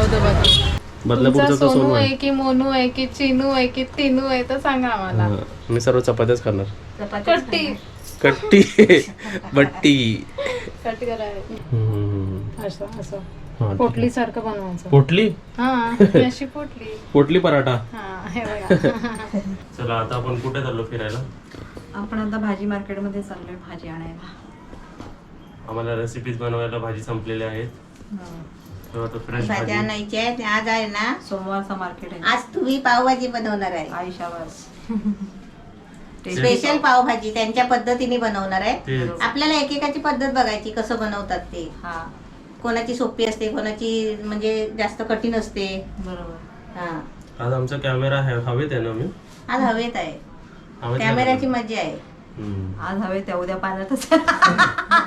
खाऊ दे बघा. बदलापूरचा तो सोनू आहे की मोनू आहे की चिनू आहे की तिनू आहे तर सांगा आम्हाला. मी सर्व चपात्याच खाणार. कट्टी कट्टी बट्टी कट करायची असं असं हा, पोटली सारखं बनवायचं. पोटली हा अशी पोटली. पोटली पराठा. हा हे बघा. चला आता आपण कुठे चाललो फिरायला? आपण आता भाजी मार्केटमध्ये चाललोय भाजी आणायला. आम्हाला रेसिपीज बनवायला भाजी संपलेल्या आहेत. तर आता फ्रेश भाज्या भाजी आणायची आहेत. आज आहे ना, सोमवारचा मार्केट आहे. आज तुम्ही पावभाजी बनवणार आहे. आयुष्यावर स्पेशल पावभाजी त्यांच्या पद्धतीने बनवणार आहे. तेच. आपल्याला एकेकाची पद्धत बघायची कसं बनवतात ते. हा कोणाची सोपी असते, कोणाची म्हणजे जास्त कठीण असते. बरोबर. हा आज आमचा कॅमेरा हवेत आहे ना मी आज हवेत आहे. हवेत कॅमेऱ्याची मजा आहे. आज हवे त्या उद्या पाण्यातच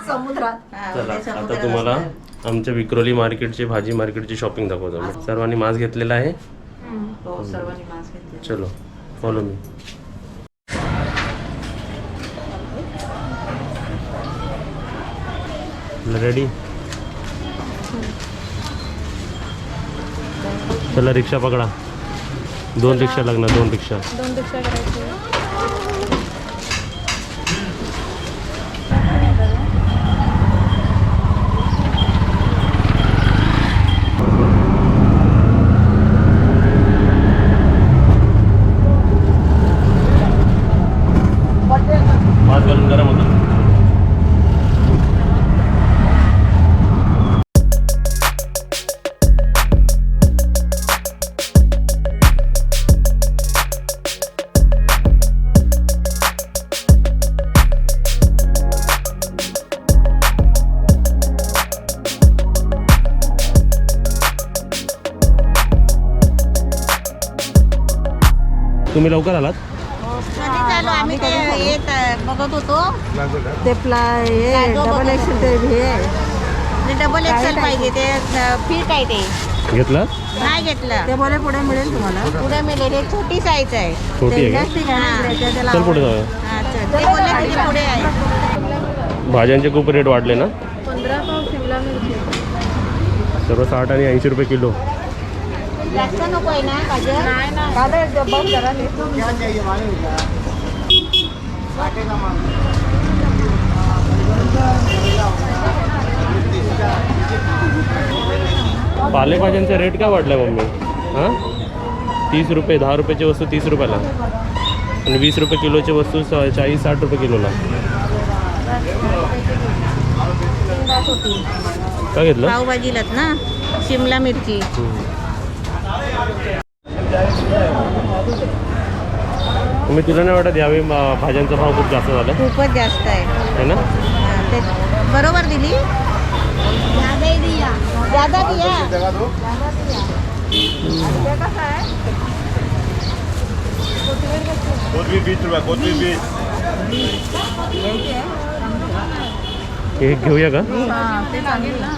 समुद्रात. हा, चला उद्या आता समुद्रात तुम्हाला असणार. आमच्या विक्रोली मार्केटची भाजी मार्केटची शॉपिंग दाखवतो मी. सर्वांनी मास्क घेतलेला आहे. हो सर्वांनी मास्क घेतले. चलो फॉलो मी. रेडी. चला रिक्षा पकडा. 2 रिक्षा लागणार. 2 रिक्षा. 2 रिक्षा करायची. मास्क घालून गरम होतं. तुम्ही लवकर आलात? कधी चालू आम्ही ते येत बघत होतो. ते डबल एक्सेल ते हे डबल एक्सेल पाहिजे ते फिट आहे ते घेतलं? नाही घेतलं. ते बोले पुढे मिळेल तुम्हाला. पुढे मिळेल. हे छोटी साईज आहे. छोटी आहे का? इलास्टिक आहे ना इकडे, त्याला चल पुढे जाऊया. हा, चल. ते बोलले तुझे पुढे आहे. भाज्यांचे खूप रेट वाढले ना. 15 पाव शिमला मिरची. सर्व 60 आणि 80 रुपये किलो. जास्त नको आहे ना गाजर? नाही ना. बघ जरा ते. पालेभाज्यांचा रेट काय वाढलाय मम्मी? हां 30 रुपये. 10 रुपयाची वस्तू 30 रुपयाला आणि 20 रुपये किलोची वस्तू 40-60 रुपये किलोला. काय घेतलं? पावभाजीलाच ना शिमला मिरची. मी तुला नाही वाटत यावेळी भाज्यांचा भाव खूप जास्त झाला खूपच जास्त आहे. है ना? हा, ते बरोबर दिली. ज्यादा दिया. कोथिंबीर 20 रुपये. कोथिंबीर 20. हे घेऊया का? ते चांगली ना.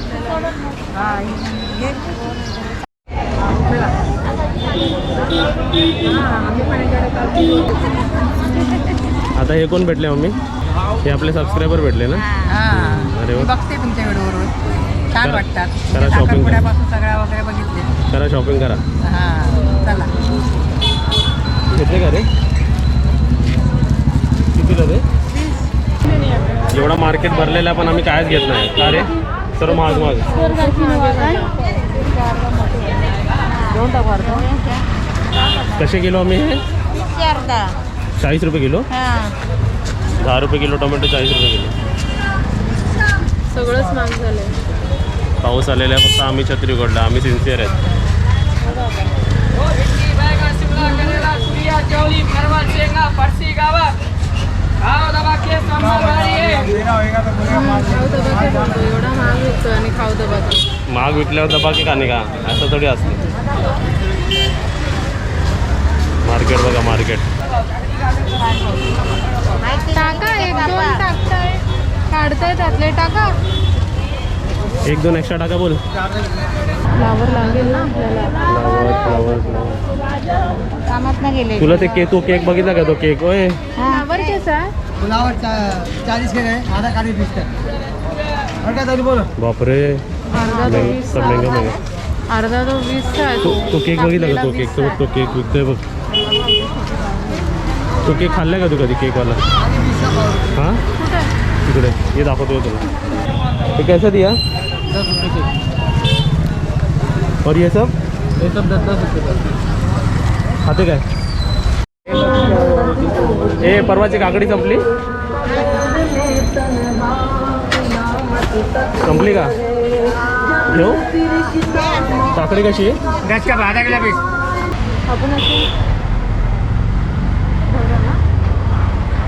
आता हे कोण भेटले मम्मी? हे आपले सबस्क्रायबर भेटले ना? अरे वा. बघते तुमच्या व्हिडिओवर छान वाटतात. करा shopping. पुण्यापासून सगळ्या वगैरे बघितले. करा शॉपिंग करा. हा चला. घेतले का रे? कितीला रे? एवढा मार्केट भरलेला पण आम्ही कायच घेत नाही. का रे? सर्व महाग महाग. कसे किलो आम्ही हे? अर्धा. 40 रुपये किलो. हा 10 रुपये किलो टोमॅटो. 40 रुपये किलो. सगळंच महाग झालंय. पाऊस आलेला आहे. फक्त आम्ही छत्री उघडला. आम्ही सिन्सिअर आहेत. खाऊ दबाके बनतो. एवढा महाग विकतो आणि खाऊ दबाके. महाग विकल्यावर दबाके का नाही का? असं थोडी असते. मार्केट बघा मार्केट. टाका 1-2 टाकताय. काढताय त्यातले टाका. 1-2 एक्स्ट्रा टाका बोल. फ्लावर लागेल ना आपल्याला. फ्लावर. कामात ना गेले. तुला ते केक, तो केक बघितला का? तो केक होय. फ्लावर कैसा आहे? फ्लावर 40 के है, आधा काली 20 का। और क्या बोलो? बापरे. अर्धा सब महंगा महंगा. अर्धा तो 20चा आहे तो केक बघितला का? तो केक तो बघ, तो केक विकतोय बघ. तो केक खाल्लाय का तू कधी केकवाला? हां तिकडे हे दाखवतोय तुला. हे कैसा दिया? 10 रुपये के और ये सब ये सब 10 रुपये खाते काय? हे परवाची काकडी संपली संपली का? घेऊ काकडी कशी आहे? 10 का आधा किलो पीस. आपण अशी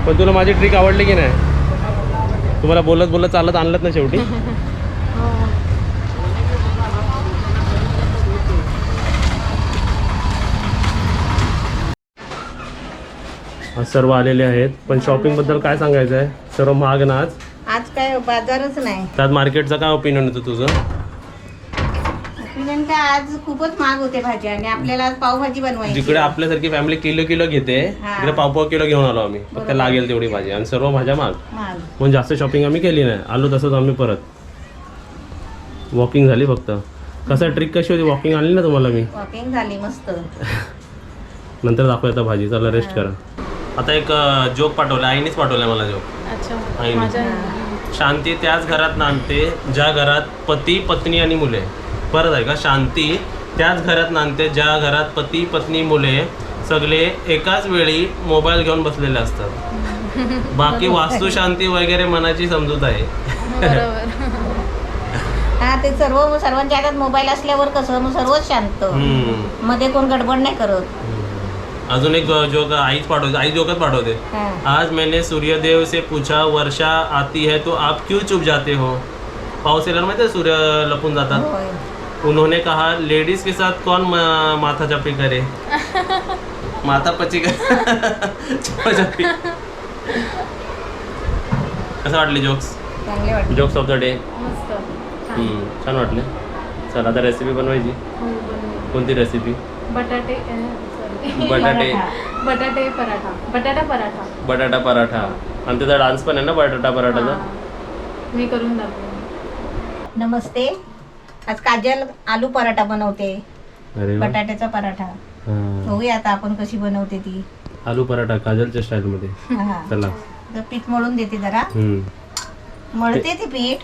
पण तुला माझी ट्रिक आवडली की नाही? तुम्हाला बोलत बोलत चालत आणलंत ना शेवटी. आज सर्व आलेले आहेत पण शॉपिंग बद्दल काय सांगायचं आहे? सर्व महाग ना आज. आज काय बाजारच नाही. त्यात मार्केटचा काय ओपिनियन होतं तुझं? ओपिनियन काय आज खूपच महाग होते भाज्या आणि आपल्याला आज पावभाजी बनवायची. जिकडे आपल्यासारखी फॅमिली किलो किलो घेते हा. तिकडे पाव किलो घेऊन आलो आम्ही. फक्त लागेल तेवढी भाजी आणि सर्व भाज्या महाग. महाग. म्हणून जास्त शॉपिंग आम्ही केली नाही. आलो तसंच आम्ही परत वॉकिंग झाली फक्त. कसं ट्रिक कशी होती? वॉकिंग आणली ना तुम्हाला मी. वॉकिंग झाली मस्त. नंतर दाखवू आता भाजी. चला रेस्ट करा. आता एक जोक पाठवला आईनेच पाठवलाय मला जोक. अच्छा आईने. माझ्या शांती त्याच घरात नांदते ज्या घरात पती पत्नी आणि मुले. परत आहे का? शांती त्याच घरात नांदते ज्या घरात पती पत्नी मुले सगळे एकाच वेळी मोबाईल घेऊन बसलेले असतात. बाकी वास्तू शांती वगैरे मनाची समजूत आहे. बरोबर. हा ते सर्वांच्या हातात मोबाईल असल्यावर कसं मग सर्वच शांत. मध्ये कोण गडबड नाही करत. अजून एक जोक आईच पाठवते. आई जोकच पाठवते. हा. आज मैंने सूर्यदेव से पूछा वर्षा आती है तो आप क्यों चुप जाते हो? पाऊस येणार माहिती आहे सूर्य लपून जातात. होय. उन्होंने कहा लेडीज के साथ कौन माथा चप्पी करे? माथा पची चप्पी. कसं वाटले जोक्स? चांगले वाटले. Jokes of the day. मस्त छान वाटले. चला आता रेसिपी बनवायची. कोणती रेसिपी? बटाटे बटाटे बटाटे पराठा. बटाटा पराठा. बटाटा पराठा. आणि त्याचा डान्स पण आहे ना बटाटा पराठाचा. हा. मी करून दाखवते. नमस्ते. आज काजल आलू पराठा बनवते. अरे वा. बटाट्याचा पराठा. हा. बघूया आता आपण कशी बनवते ती. आलू पराठा काजलच्या स्टाईलमध्ये. हा. चला. तर पीठ मळून देते जरा. मळते ती पीठ.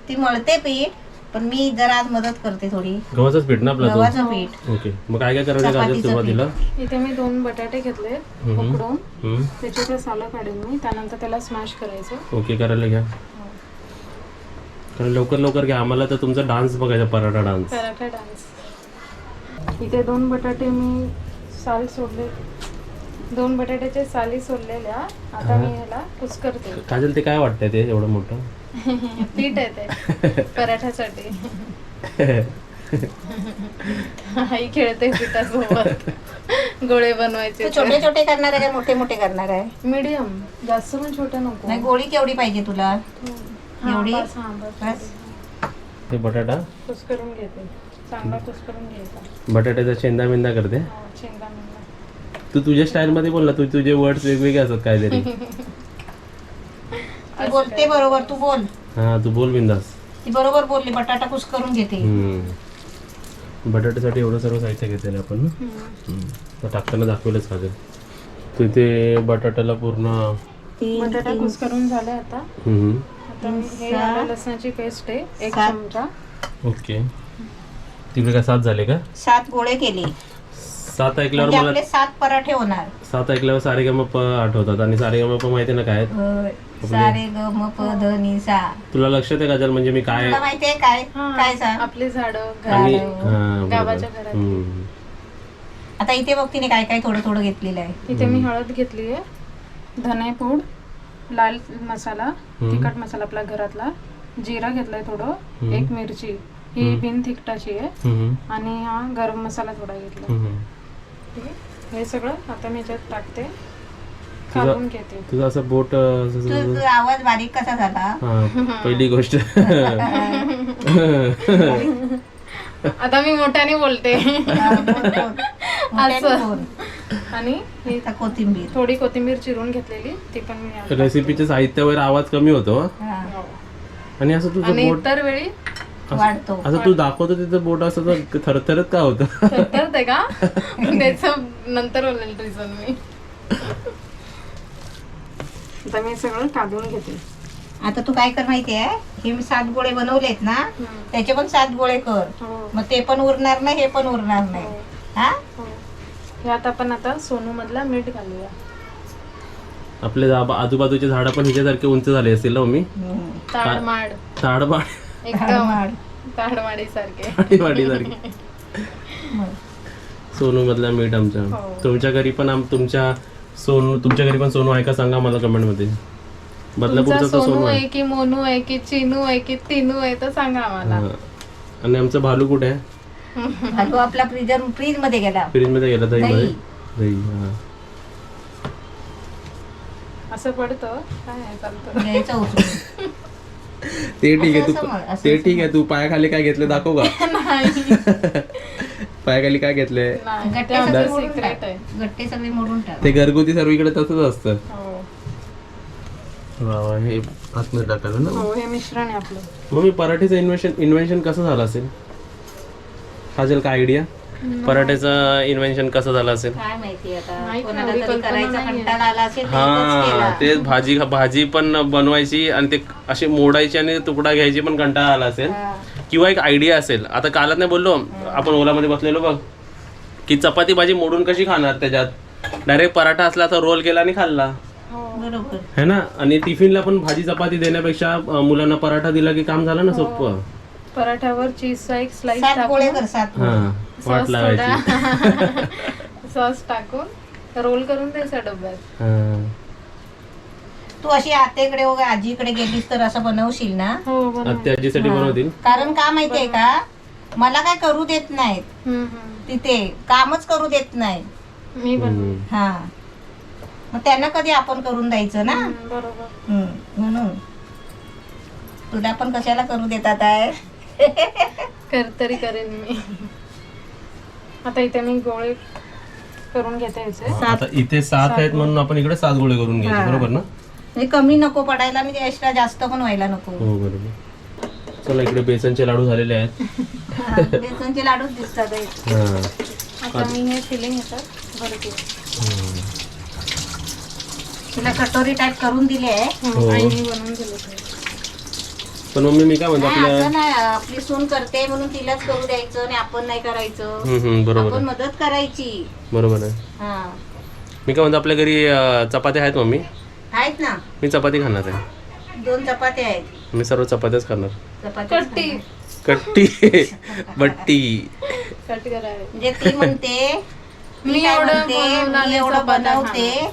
ती मळते पीठ पण मी जरा आज मदत करते थोडी. गव्हाचंच पीठ ना आपलं तो? गव्हाचं पीठ. ओके. मग काय काय करायचं काजल चपातीचं सुरुवातीला? इथे मी 2 बटाटे घेतले उकडून. त्याचे ते सालं काढून मी त्यानंतर त्याला स्मॅश करायचं. ओके करायला घ्या. कारण लवकर लवकर घ्या. आम्हाला तर तुमचा डान्स बघायचा पराठा डान्स. पराठा डान्स. इथे 2 बटाटे मी साल सोडले. 2 बटाट्याचे साली सोडलेल्या. आता मी ह्याला कुस्करते. काजल ते काय वाटतंय ते एवढं मोठं? पीठ आहे ते पराठ्यासाठी. आई खेळते पिठासोबत. गोळे बनवायचे. तू छोटे छोटे करणार आहे का मोठे मोठे करणार आहे? मीडियम. जास्त पण छोटे नको. नाही गोळी केवढी पाहिजे तुला? एवढी? बस. बस. ते बटाटा कुस्करून घेते. चांगला कुस्करून घ्यायचा. बटाट्याचा शेंदा मेंदा करते. शेंगा मेंदा. तू तुझ्या स्टाईल मध्ये बोल ना. तू तुझे वर्ड्स वेगवेगळे असतात काहीतरी. ती बोलते बरोबर. तू बोल. हा तू बोल बिंदास. ती बरोबर बोलली. बटाटा कुस्करून घेते. बटाट्यासाठी एवढं सर्व साहित्य घेतलेलं आपण. तर टाकताना दाखवलंच काजल. तू ते बटाट्याला पूर्ण बटाटा कुस्करून झाले आता. आता मी हे आलं लसणाची पेस्ट आहे 1 चमचा. ओके. तिकडे काय 7 झाले का? 7 गोळे केले. 7 ऐकल्यावर म्हणजे मला आपले 7 पराठे होणार. 7 ऐकल्यावर सारेगमप आठवतात. आणि सारेगमप माहिती ना काय आहेत? सारे ग म प ध नि सा. तुला लक्षात आहे काजल म्हणजे मी काय तुला माहितीये काय काय सांग. आपली झाडं आणि गावाच्या घरात. आता इथे बघ तिने काय काय थोडं थोडं घेतलेलं आहे. इथे मी हळद घेतली आहे. धनेपूड, लाल मसाला, तिखट मसाला आपला घरातला, जिरा घेतलाय थोडं, 1 मिरची ही बिन तिखटाची आहे आणि हा गरम मसाला थोडा घेतला. ठीक आहे. हे सगळं आता मी याच्यात टाकते. काढून घेते. तुझं असं बोट तुझा आवाज बारीक कसा झाला? पहिली गोष्ट. आता मी मोठ्याने बोलते. असं. आणि ही कोथिंबीर. थोडी कोथिंबीर चिरून घेतलेली ती पण मी रेसिपीच्या साहित्यावर आवाज कमी होतो. आणि असं तुझं आणि बोट इतर वेळी वाढतो. आता तू दाखवतो तिथं बोट असं तर थरथरत का होतं? तर ते का त्याचं नंतर बोलेल रिझन मी. आता मी सगळं काढून घेते. आता तू काय कर माहितीये, हे मी 7 गोळे बनवलेत ना, त्याचे पण 7 गोळे कर. हो. मग ते पण उरणार नाही, हे पण उरणार नाही. हा हो. यात आपण आता सोनू मधला मीठ घालूया. आपले आजूबाजूचे झाडं पण ह्याच्यासारखे उंच झाले असतील ना मम्मी? ताडमाड ताडबाड एकदम वाढ. ताडमाडी सारखे. वाडीसारखे. सोनू मधला मीठ आमच्या. हो. तुमच्या घरी पण तुमच्या घरी पण सोनू आहे का सांगा मला कमेंट मध्ये. बदलापूरचा तर सोनू आहे. आहे की मोनू आहे की चिनू आहे की तिनू आहे तर सांगा आम्हाला. हा. आणि आमचा भालू कुठे आहे? भालू आपला फ्रीज मध्ये गेला. फ्रीज मध्ये गेला दही मध्ये. दही हा. असं पडतं काय आहे, चालतं. घ्यायचं उचलून. ते ठीक आहे असं तू समज, असं ते ठीक आहे तू पायाखाली काय घेतले दाखव का? नाही पायाखाली काय घेतले? नाही, ते गट्टे आमचं सगळे मोडून secret टाक. आहे. गट्टे सगळे मोडून टाक. ते घरगुती सर्व इकडे तसंच असतं. हो. वा वा, हे आतमध्ये टाकायला ना. हो, हे मिश्रण आहे आपलं. मग मी पराठेचं इन्व्हेन्शन कसं झालं असेल? काजल काय आयडिया? पराठेचं इन्व्हेन्शन कसं झालं असेल? काय माहिती आता, नाही, कोणाला एवढी तरी कल्पना करायचा नाहीये. कंटाळा आला असेल तर हा एकच केला. ते भाजी पण बनवायची आणि ते अशी मोडायची आणि तुकडा घ्यायची पण कंटाळा आला असेल. हा. किंवा एक आयडिया असेल. आता कालच नाही बोललो आपण ओलामध्ये बसलेलो बघ, की चपाती भाजी मोडून कशी खाणार, त्याच्यात डायरेक्ट पराठा असला तर रोल केला आणि खाल्ला बरोबर. है ना. आणि टिफिनला पण भाजी चपाती देण्यापेक्षा मुलांना पराठा दिला की काम झालं ना सोपं. पराठ्यावर चीजचा एक स्लाइस 7 गोळे टाकून कर, 7 हा गोळे. वाट लावायची. सॉस टाकून रोल करून द्यायचा डब्यात. हा. तू अशी आत्याकडे वगैरे आजीकडे गेलीस तर असं बनवशील ना. हो बनव. आत्या आजीसाठी बनवतील. कारण का माहितीये का, मला काय करू देत नाहीत तिथे, कामच करू देत नाही. मी बनव. हा, मग त्यांना कधी आपण करून द्यायचं ना. बरोबर. म्हणून तुला पण कशाला करू देतात आहे. तरी करेन मी. आता इथे मी गोळे करून घेते याचे. आता इथे 7 आहेत म्हणून आपण इकडे 7 गोळे करून घ्यायचे. हा. बरोबर ना? म्हणजे कमी नको पडायला, म्हणजे एक्स्ट्रा जास्त पण व्हायला नको. हो बरोबर. चला इकडे बेसनचे लाडू झालेले आहेत. हा, बेसनचे लाडूच दिसतात आहे. हा. आता मी हे फिलिंग ह्याच्यात भरते. तिला कटोरी टाईप करून दिली आहे. हो. आईने बनवून दिले ते. पण मम्मी मी काय म्हणतो नाही, आपल्या असं नाही, आपली सून करते म्हणून तिलाच करू द्यायचं आणि आपण नाही करायचं. बरोबर आपण आहे. मदत करायची. बरोबर आहे. हा, मी काय म्हणतो आपल्या घरी चपात्या आहेत मम्मी. आहेत ना, मी चपाती खाणार आहे. 2 चपात्या आहेत. मी सर्व चपात्याच खाणार. चपात्या कट्टी कट्टी बट्टी. कट करायला. म्हणजे ती म्हणते मी काय एवढं म्हणते, बनवलं मी आणि एवढं चपात्या बनवते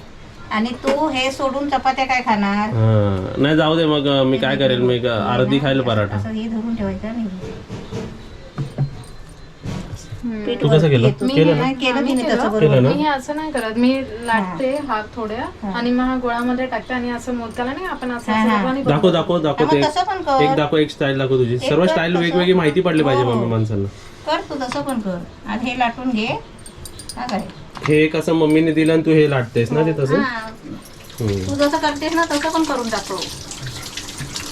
आणि तू हे सोडून चपात्या काय खाणार. हा नाही जाऊ दे मग मी काय करेल, मी अर्धी खायला पराठा. असं हे धरून ठेवायचं नाही. पीठ तू कसं केलं? घेतो. केलं ना? नाही, केलं तिने तसं केलं बरोबर. ना? मी हे असं नाही करत. मी लाटते हात थोड्या आणि मग हा गोळामध्ये टाकते आणि असं मोदकाला नाही आपण असं हा, हा. सर्वांनी दाखव दाखव दाखव मग ते तसं पण कर. एक दाखव, एक स्टाईल दाखव तुझी. सर्व कर स्टाईल तसं. वेगवेगळी माहिती पडली पाहिजे हो. मम्मी माणसांना. कर तू तसं पण कर. आणि हे लाटून घे. हा काय, हे कसं मम्मीने दिलं आणि तू हे लाटतेस ना ते तसं. हा, हम्म. तू जसं करतेस ना तसं पण करून टाकू.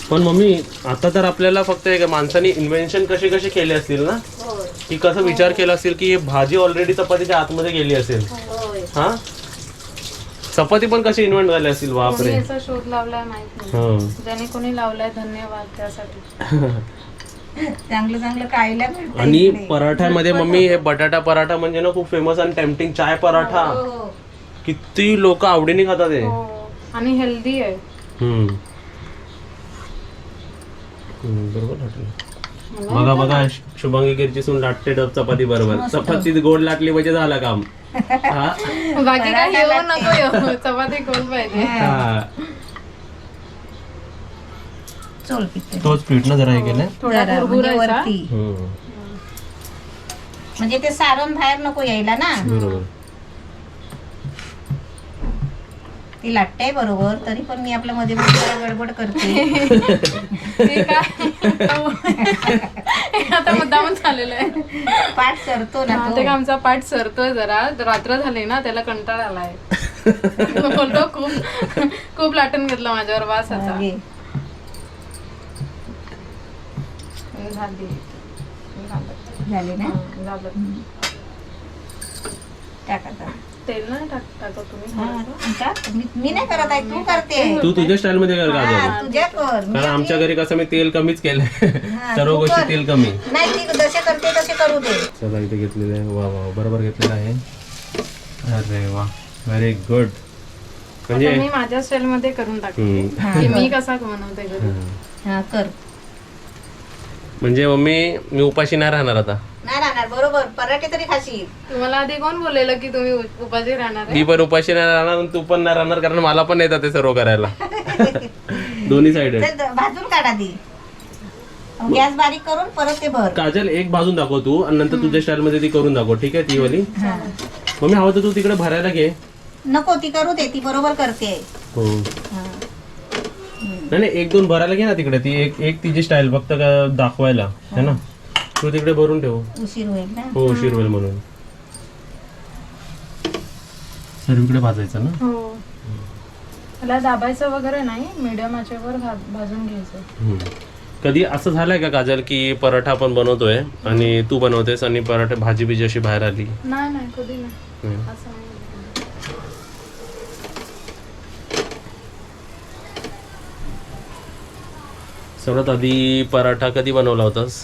पण मम्मी आता तर आपल्याला फक्त एक माणसाने इन्व्हेन्शन कसे कसे केले असतील ना, होय की कसं विचार केला असेल की हे भाजी ऑलरेडी चपातीच्या आतमध्ये गेली असेल. होय. हा चपाती पण कशी इन्व्हेंट झाली असतील. कोणी बापरे. याचा शोध लावलाय माहित नाही. हा ज्याने कोणी लावलाय धन्यवाद त्यासाठी. चांगलं चांगलं खायला मिळतं आणि इकडे. पराठ्यामध्ये मम्मी हे बटाटा पराठा म्हणजे ना खूप फेमस आणि टेम्पटिंग. चाय पराठा हो. किती लोक आवडीने खातात हे. हो. आणि हेल्दी आहे. हम्म. बरोबर लाटलं. बघा बघा शुभांगी गिरची सून लाटते चपाती बरोबर. चपाती गोड लाटली म्हणजे झाला काम. हा बाकी काही येऊ नको येऊ. चपाती गोल पाहिजे. हा. चल पिते. तोच पीठ ना जरा हे केलंय. थोडा जरा म्हणजे कुरकुरायचा. वरती. हम्म. म्हणजे ते सारण बाहेर नको यायला ना. बरोबर. ती लाटते बरोबर, तरी पण मी आपल्या मध्ये मध्ये जरा गडबड करते. हे काय हे आता मुद्दामच झालेलं आहे. पाठ सरतो ना हा, तो. ते का आमचा पाठ सरतोय जरा. रात्र झाली ना त्याला कंटाळा आलाय. बोलतो खूप खूप लाटून घेतलं माझ्यावर वास आता. घे. हे झाली झालं. झाले ना झालं. टाकायचं तेल नाही टाकत तुम्ही हा, थोडंसं? टाक. मी नाही करत आहे, तू करते. तू तुझ्या स्टाईल मध्ये कर हा, काजल. तुझ्या कर. कारण आमच्या घरी कसं मी तेल कमीच केलंय सर्व तू गोष्टी कर. तेल कमी. नाही ती जसे करते तसे करू दे. चला इथे घेतलेलं आहे. वा वा बरोबर घेतलेलं आहे. अरे वा व्हेरी गुड. म्हणजे आता मी माझ्या स्टाईल मध्ये करून टाकते हम्म. की मी कसा बनवते घरी. हा कर. म्हणजे मम्मी मी उपाशी नाही राहणार आता. नाही राहणार बरोबर, पराठे तरी खाशील. तुम्हाला आधी कोण बोललेलं की तुम्ही उपाशी राहणार आहे? मी पण उपाशी नाही राहणार आणि तू पण नाही राहणार कारण मला पण येतात ते सर्व करायला. दोन्ही साइड तर भाजून काढा ती. गॅस बारीक करून परत ते भर. काजल एक भाजून दाखव तू आणि नंतर तुझ्या स्टाईल मध्ये ती करून दाखव. ठीक आहे ती वाली. मम्मी हवं तर तू तिकडे भरायला घे. नको ती करू दे, ती बरोबर करते. हो हा. नाही नाही एक दोन भरायला घे ना तिकडे. ती एक तिची स्टाईल फक्त दाखवायला है ना. तू तिकडे भरून ठेव. उशीर होईल ना. हो उशीर होईल म्हणून. सर्वीकडे भाजायचं ना. हो. त्याला दाबायचं वगैरे नाही, मीडियम आचेवर भाजून घ्यायचं. कधी असं झालंय का काजल की पराठा आपण बनवतोय आणि तू बनवतेस आणि पराठा भाजी बिजी अशी बाहेर आली? नाही नाही कधी नाही हम्म. असं नाही. सर्वात आधी पराठा कधी बनवला होतास?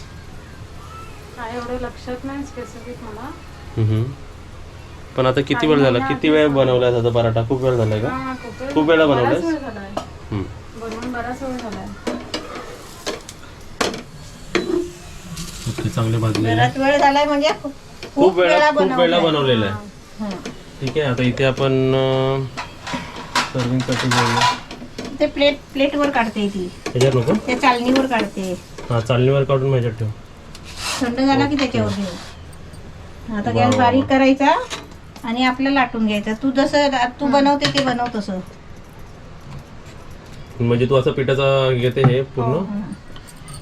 काय एवढं लक्षात नाही स्पेसिफिक मला. हम्म. पण आता किती वेळ झाला? किती वेळ बनवलाय आता पराठा? खूप वेळ झालाय का? हा, खूप वेळा बनवलास? बराच वेळ झालाय. हम्म. बनवून बराच वेळ झालाय. ओके चांगले भाजलेले. बराच वेळ झालाय म्हणजे खूप वेळा बनवलंय. बनवलेलं आहे. हा. ठीक आहे आता इथे आपण सर्विंग साठी घेऊया. ते प्लेटवर काढते ती. ह्याच्यात नको? त्या चालणीवर काढते. हा चालणीवर काढून माझ्यात ठेव. थंड झाला की त्याच्यावर ठेव. आता वा, गॅस वा, बारीक वा. करायचा आणि आपलं लाटून घ्यायचं. तू जसं तू बनवते ते बनव तसं. म्हणजे तू असं पिठाचा घेते हे पूर्ण.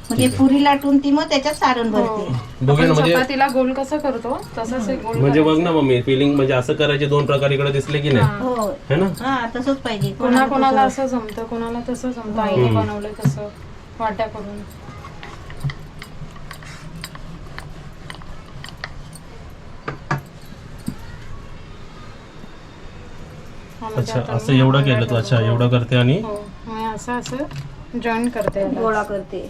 म्हणजे पुरी लाटून ती मग त्याच्यात सारण भरते. बघूया ना आपण म्हणजे चपातीला गोल कसं करतो तसंच एक गोल म्हणजे बघ ना मम्मी फिलिंग म्हणजे असं करायचे दोन प्रकार इकडे दिसले की नाही हो है ना. हा तसंच पाहिजे. कोणाला असं जमतं, कोणाला तसं जमतं. आईने बनवलंय तसं वाट्या करून. हा, म्हणजे अच्छा आता असं मी एवढं गोळा केलं तू. अच्छा ठेवतो. एवढं करते आणि हो मी असं जॉईन करते याला. गोळा करते.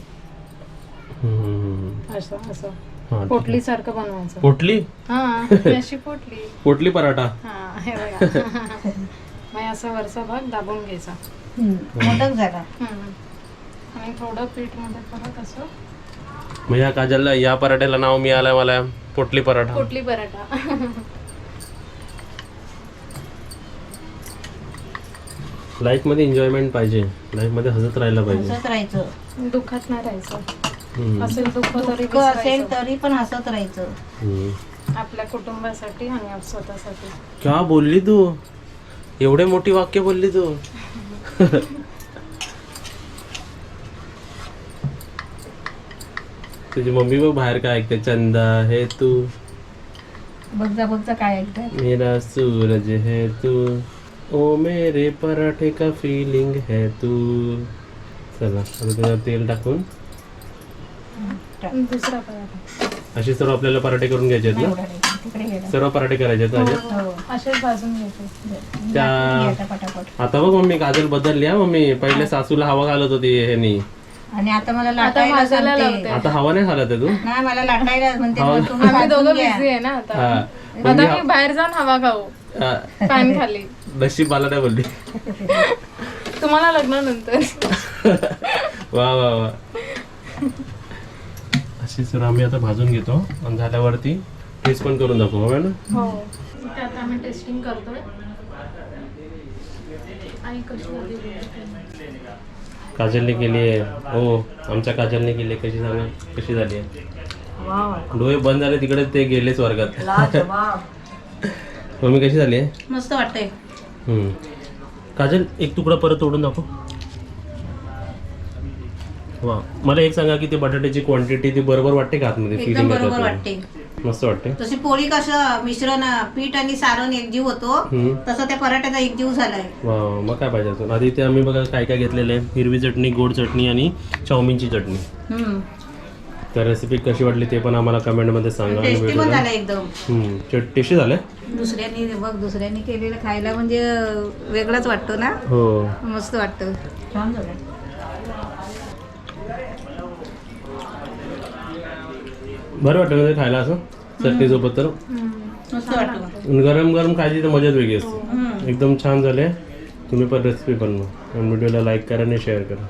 असं असं हा, पोटली सारखं बनवायचं. पोटली. हा ही अशी पोटली. पोटली पराठा. हा हे बघा. मग असा वरचा भाग दाबून घ्यायचा. मोदक झाला. आणि थोडं पीठ मध्ये परत असं मग या काजलला या पराठ्याला नाव मिळालंय मला पोटली पराठा. पोटली पराठा. लाईफ मध्ये एन्जॉयमेंट पाहिजे. लाईफ मध्ये हसत राहायला पाहिजे. हसत राहायचं. दुःखात नाही राहायचं. हम्म. असेल दुःख तरी दुःख असेल विसरायचं. तरी पण हसत राहायचं. हम्म. आपल्या कुटुंबासाठी आणि स्वतःसाठी. क्या बोलली तू? एवढे मोठी वाक्य बोलली तू. तुझी मम्मी बघ बाहेर काय ऐकते. चंदा है तू बघ जा काय ऐकतात. मेरा सूरज है तू ओ मेरे पराठे का फीलिंग है तू. चला आता त्याच्यात तेल टाकून दुसरा पराठा. असे सर्व आपल्याला पराठे करून घ्यायचे आहेत ना. तिकडे गेला. सर्व पराठे करायचे आहेत ना. हो. असेच भाजून घ्यायचे. त्या आता पटापट. आता बघ मम्मी काजल बदलली हा मम्मी. पहिले सासूला हवा घालत होती ह्यानी. आणि आता मला आता लाटायला भाजायला सांगते. लावते. आता हवा नाही घालत आहे तू. नाही मला लाटायला म्हणते हो. मग तुम्ही आम्ही दोघं भाजून घ्या. बिझी आहे ना आता. हा. आता मम्मी मी बाहेर जाऊन हवा खाऊ हा. फॅन खाली. नशीब मला नाही बोलली. तुम्हाला लग्नानंतर. वा वा वा. अशी सर आम्ही आता भाजून घेतो आणि झाल्यावरती टेस्ट पण करून दाखवू हो ना. हो इथे आता आम्ही टेस्टिंग करतोय. आई कशी झाली? काजलने केली आहे. हो आमच्या काजलने केली आहे. कशी सांगा कशी झाली आहे? डोळे बंद झाले तिकडे ते गेले स्वर्गात. मम्मी कशी झाली आहे? मस्त वाटतंय. काजल एक तुकडा परत तोडून दाखव. वा मला एक सांगा की ते बटाट्याची क्वांटिटी ती बरोबर वाटते का आतमध्ये? एकदम फिलिंग बरोबर येते वाटते. मस्त वाटते. तशी पोळी कसं मिश्रण पीठ आणि सारण एकजीव होतो तसं त्या पराठ्याचा एकजीव झालाय. वा मग काय पाहिजे अजून. आधी ते आम्ही बघा काय काय घेतलेलं आहे. हिरवी चटणी, गोड चटणी आणि चाऊमिनची चटणी. तर रेसिपी कशी वाटली ते पण आम्हाला कमेंटमध्ये सांगा आणि टेस्टी पण व्हिडिओला झालं एकदम टेस्टी झालं दुसऱ्यांनी केलेलं खायला म्हणजे वेगळंच वाटतो ना हो मस्त वाटतं छान झालं. बरं वाटतं ना ते खायला असं चटणीसोबत तर मस्त वाटतं गरम गरम खायची तर मजाच वेगळी असते एकदम छान झाले तुम्ही पण रेसिपी बनवा आणि व्हिडिओला लाईक करा आणि शेअर करा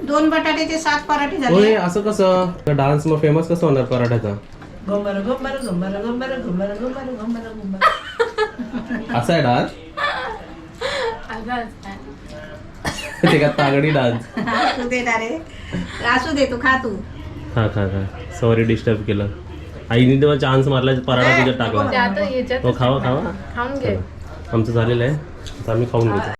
2 बटाट्याचे 7 पराठे होय झाले असं कसं डान्स मग फेमस कसं होणार पराठ्याचा घुंबर घुंबर घुंबर घुंबर घुंबर घुंबर घुंबर घुंबर. असा आहे डान्स ते का तागडी डान्स असू दे ना रे असू दे तू खा तू खा खा खा सॉरी डिस्टर्ब केलं आईने तेव्हा चान्स मारला पराठा तुझ्यात ते टाकला आता याच्यात हो खावा खावा खाऊन घे आमचं झालेलं आहे आता आम्ही खाऊन घेतो